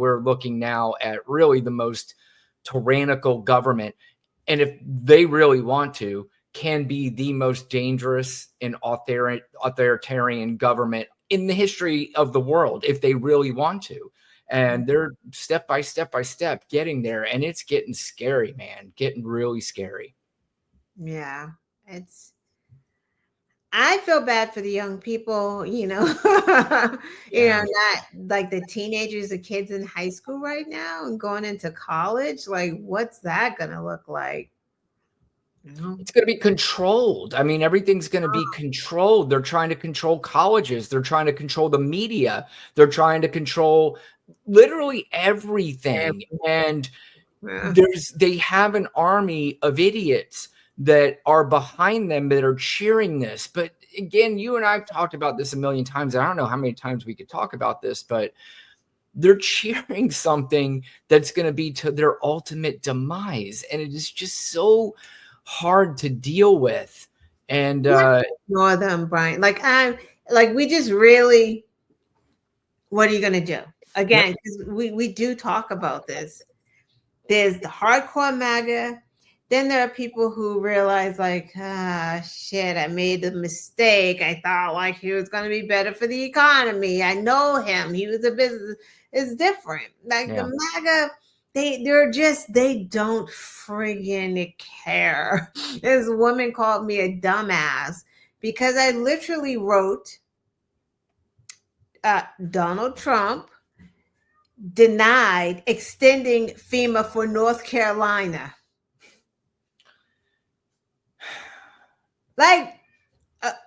We're looking now at really the most tyrannical government. And if they really want to, can be the most dangerous and authoritarian government in the history of the world if they really want to. And they're step by step getting there. And it's getting scary, man, getting really scary. Yeah, I feel bad for the young people, Yeah. not like the teenagers, the kids in high school right now and going into college. Like, what's that going to look like? It's going to be controlled. I mean, everything's going to be controlled. They're trying to control colleges. They're trying to control the media. They're trying to control literally everything. And they have an army of idiots that are behind them that are cheering this. But again, you and I've talked about this a million times. I don't know how many times we could talk about this, but they're cheering something that's going to be to their ultimate demise. And it is just so hard to deal with. And ignore them, Brian. We just really, what are you going to do? Again, because we do talk about this. There's the hardcore MAGA. Then there are people who realize shit, I made a mistake. I thought like he was going to be better for the economy. I know him. He was a business. It's different. The MAGA, they don't friggin' care. This woman called me a dumbass because I literally wrote Donald Trump denied extending FEMA for North Carolina.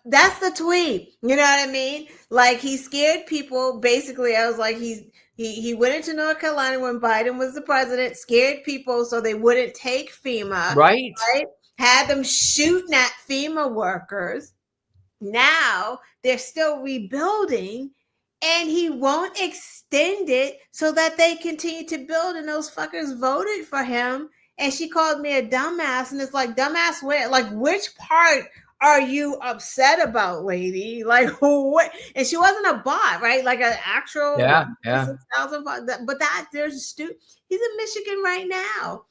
That's the tweet. You know what I mean? Like, he scared people. Basically, I was like, he went into North Carolina when Biden was the president, scared people so they wouldn't take FEMA. Right? Had them shooting at FEMA workers. Now they're still rebuilding, and he won't extend it so that they continue to build, and those fuckers voted for him. And she called me a dumbass, and it's like, dumbass where? Like, which part are you upset about, lady? Like, what? And she wasn't a bot, right? Like an actual 6,000. But he's in Michigan right now,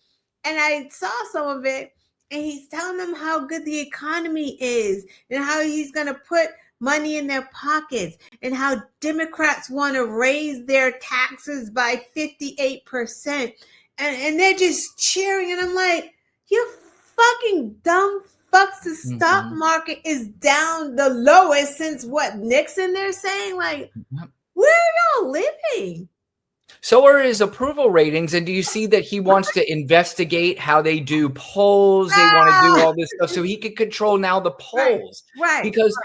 and I saw some of it, and he's telling them how good the economy is and how he's gonna put money in their pockets and how Democrats want to raise their taxes by 58%. And they're just cheering. And I'm like, you fucking dumb fucks. The stock market is down the lowest since what, Nixon, they're saying? Like, where are y'all living? So are his approval ratings. And do you see that he wants to investigate how they do polls? They want to do all this stuff so he can control now the polls. Right. Because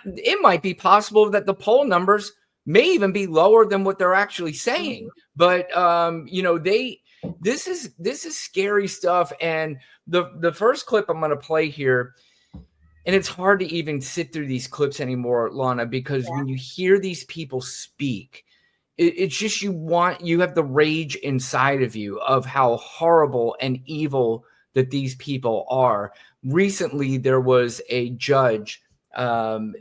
it might be possible that the poll numbers may even be lower than what they're actually saying. But, this is scary stuff. And the first clip I'm going to play here, and it's hard to even sit through these clips anymore, Lana, because when you hear these people speak, it's just you have the rage inside of you of how horrible and evil that these people are. Recently, there was a judge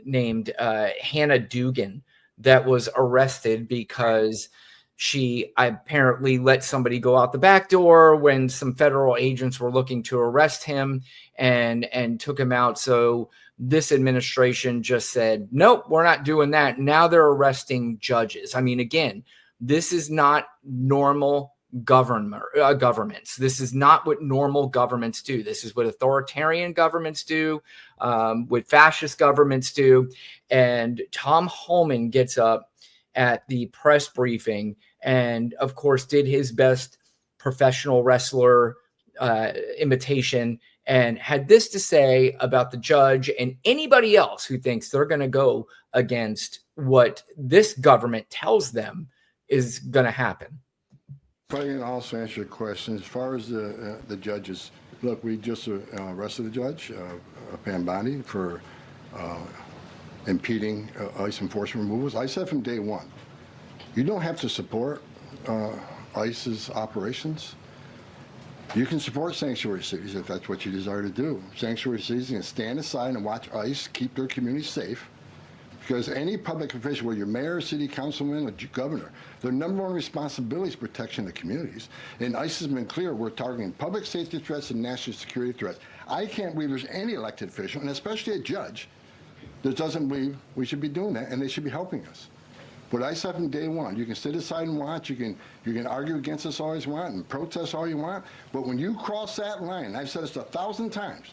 named Hannah Dugan that was arrested because she apparently let somebody go out the back door when some federal agents were looking to arrest him and took him out. So this administration just said, nope, we're not doing that. Now they're arresting judges. I mean, again, this is not normal governments. This is not what normal governments do. This is what authoritarian governments do, what fascist governments do. And Tom Homan gets up at the press briefing and, of course, did his best professional wrestler imitation and had this to say about the judge and anybody else who thinks they're going to go against what this government tells them is going to happen. If I can also answer your question, as far as the judges, look, we just arrested a judge, Pam Bondi, for impeding ICE enforcement removals. I said from day one, you don't have to support ICE's operations. You can support sanctuary cities if that's what you desire to do. Sanctuary cities can stand aside and watch ICE keep their communities safe Because any public official, whether you're mayor, city councilman, or governor, their number one responsibility is protection of communities. And ICE has been clear, we're targeting public safety threats and national security threats. I can't believe there's any elected official, and especially a judge, that doesn't believe we should be doing that, and they should be helping us. But I said from day one, you can sit aside and watch, you can argue against us all you want and protest all you want, but when you cross that line, I've said this 1,000 times,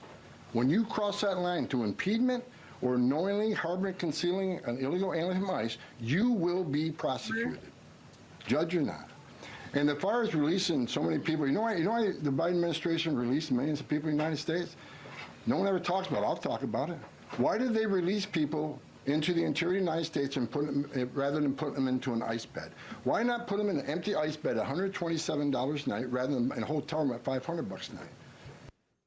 when you cross that line to impediment or knowingly harboring, concealing an illegal alien from ICE, you will be prosecuted, judge or not. And as far as releasing so many people, you know why the Biden administration released millions of people in the United States? No one ever talks about it. I'll talk about it. Why did they release people into the interior of the United States and put them, rather than put them into an ice bed? Why not put them in an empty ice bed, $127 a night, rather than in a hotel room at $500 a night?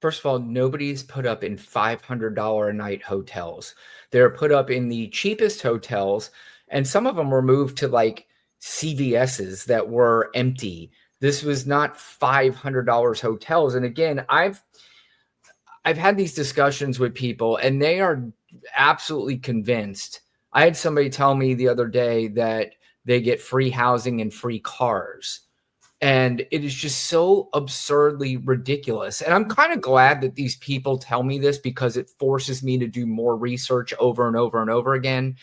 First of all, nobody's put up in $500 a night hotels. They're put up in the cheapest hotels, and some of them were moved to like CVS's that were empty. This was not $500 hotels. And again, I've had these discussions with people, and they are absolutely convinced. I had somebody tell me the other day that they get free housing and free cars. And it is just so absurdly ridiculous. And I'm kind of glad that these people tell me this, because it forces me to do more research over and over and over again.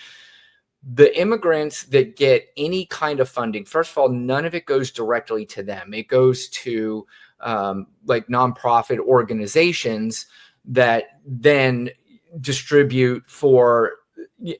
The immigrants that get any kind of funding, first of all, none of it goes directly to them. It goes to like nonprofit organizations that then distribute for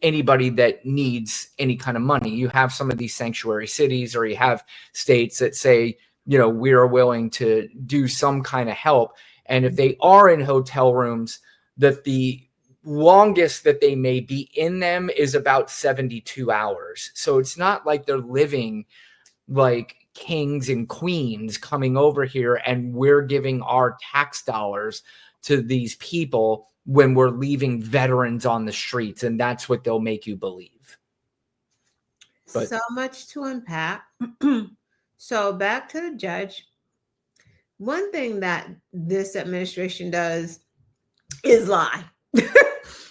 anybody that needs any kind of money. You have some of these sanctuary cities, or you have states that say, we are willing to do some kind of help. And if they are in hotel rooms, that the longest that they may be in them is about 72 hours. So it's not like they're living like kings and queens coming over here, and we're giving our tax dollars to these people when we're leaving veterans on the streets, and that's what they'll make you believe. But so much to unpack. So back to the judge. One thing that this administration does is lie.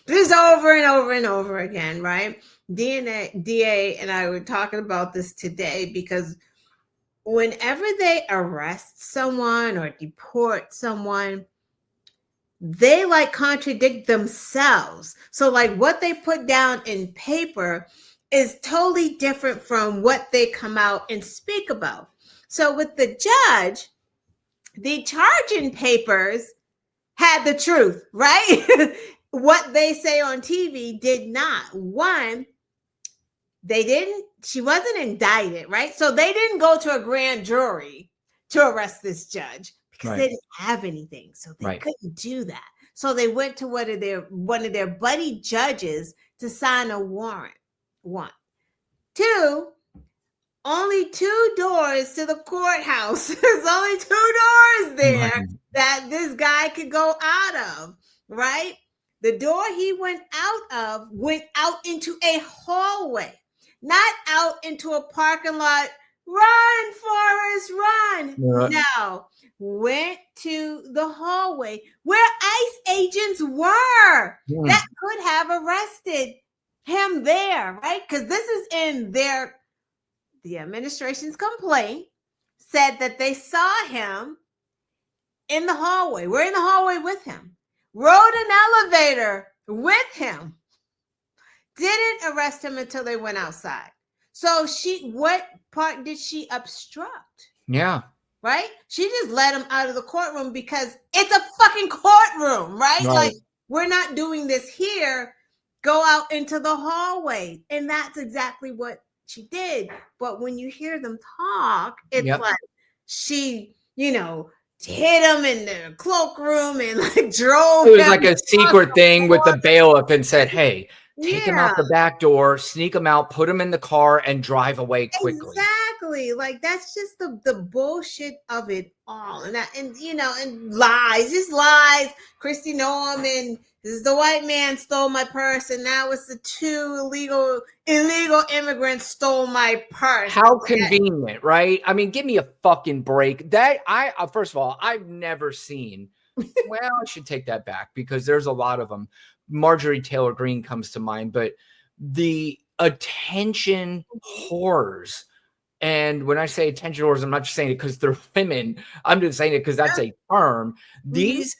This over and over and over again, right? DA and I were talking about this today, because whenever they arrest someone or deport someone, they like contradict themselves. So like what they put down in paper is totally different from what they come out and speak about. So with the judge, the charging papers had the truth, right? What they say on TV did not. One, she wasn't indicted, right? So they didn't go to a grand jury to arrest this judge, because they didn't have anything. So they couldn't do that. So they went to one of their buddy judges to sign a warrant. One. Two, only 2 doors to the courthouse. There's only 2 doors there that this guy could go out of, right? The door he went out into a hallway, not out into a parking lot. Run, Forrest, run. No, went to the hallway where ICE agents were that could have arrested him there, right? Because this is in the administration's complaint, said that they saw him in the hallway. We're in the hallway with him. Rode an elevator with him. Didn't arrest him until they went outside. So what part did she obstruct? Yeah. Right? She just let him out of the courtroom because it's a fucking courtroom, right? Like, we're not doing this here. Go out into the hallway. And that's exactly what she did. But when you hear them talk, it's like she, hit him in the cloakroom and like drove. It was like a secret thing with the bailiff and said, hey, take him out the back door, sneak him out, put him in the car, and drive away quickly. Exactly. Like, that's just the bullshit of it all. And lies, just lies. Kristi Noem, this is the white man stole my purse, and now it's the 2 illegal immigrants stole my purse. How convenient, right? I mean, give me a fucking break. First of all, I've never seen. Well, I should take that back, because there's a lot of them. Marjorie Taylor Greene comes to mind, but the attention whores. And when I say attention whores, I'm not just saying it because they're women. I'm just saying it because that's a term. These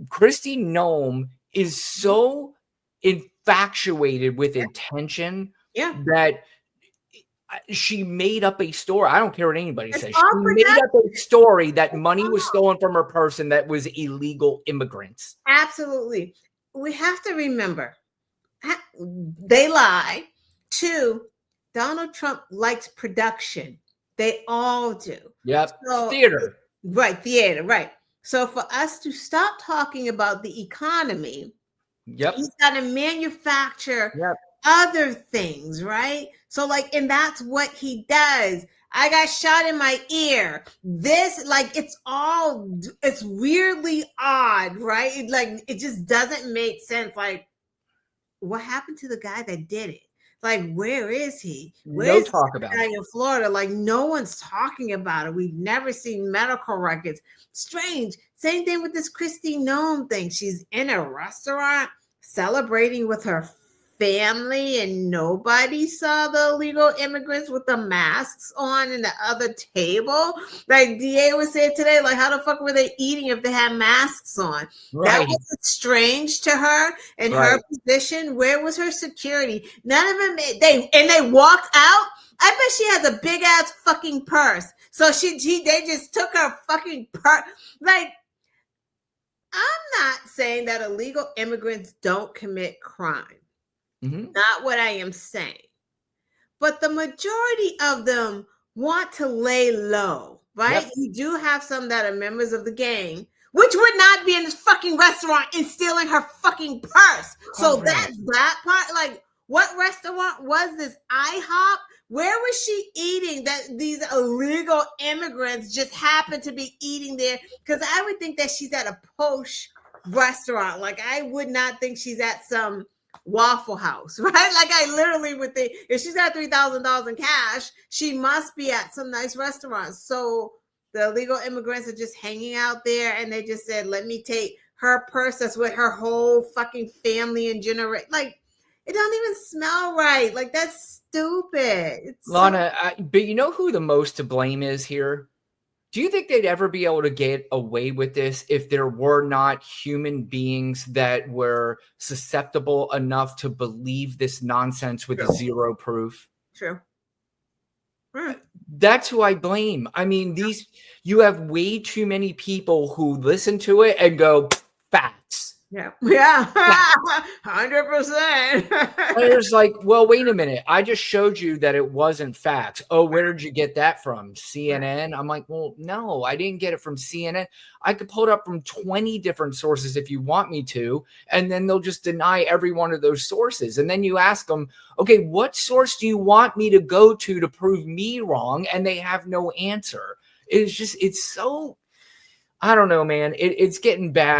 Kristi Noem is so infatuated with attention that she made up a story. I don't care what anybody says. She made up a story that money was stolen from her person that was illegal immigrants. Absolutely. We have to remember, they lie. 2, Donald Trump likes production. They all do. Yep. So, theater. Right. Theater. Right. So for us to stop talking about the economy, he's got to manufacture other things, right? So and that's what he does. I got shot in my ear. This, it's weirdly odd, right? It just doesn't make sense. What happened to the guy that did it? Where is he? Where's talk about it in Florida? No one's talking about it. We've never seen medical records. Strange. Same thing with this Kristi Noem thing. She's in a restaurant celebrating with her family, and nobody saw the illegal immigrants with the masks on in the other table. DA was saying today, how the fuck were they eating if they had masks on? Right. That was strange to her and her position. Where was her security? None of them. They walked out. I bet she has a big ass fucking purse. So they just took her fucking purse. I'm not saying that illegal immigrants don't commit crime. Not what I am saying. But the majority of them want to lay low, right? Yep. You do have some that are members of the gang, which would not be in this fucking restaurant and stealing her fucking purse. So that's that part. What restaurant was this? IHOP? Where was she eating that these illegal immigrants just happened to be eating there? Because I would think that she's at a posh restaurant. I would not think she's at some Waffle House, right? I literally would think if she's got $3,000 in cash, she must be at some nice restaurant. So the illegal immigrants are just hanging out there, and they just said, let me take her purse that's with her whole fucking family and generate. It don't even smell right. That's stupid. It's Lana, but you know who the most to blame is here? Do you think they'd ever be able to get away with this if there were not human beings that were susceptible enough to believe this nonsense with zero proof? True. Right. That's who I blame. I mean, you have way too many people who listen to it and go, facts. Yeah. 100%. It's well, wait a minute. I just showed you that it wasn't facts. Oh, where did you get that from? CNN? I'm like, well, no, I didn't get it from CNN. I could pull it up from 20 different sources if you want me to, and then they'll just deny every one of those sources. And then you ask them, okay, what source do you want me to go to prove me wrong? And they have no answer. It's so, I don't know, man. It's getting bad.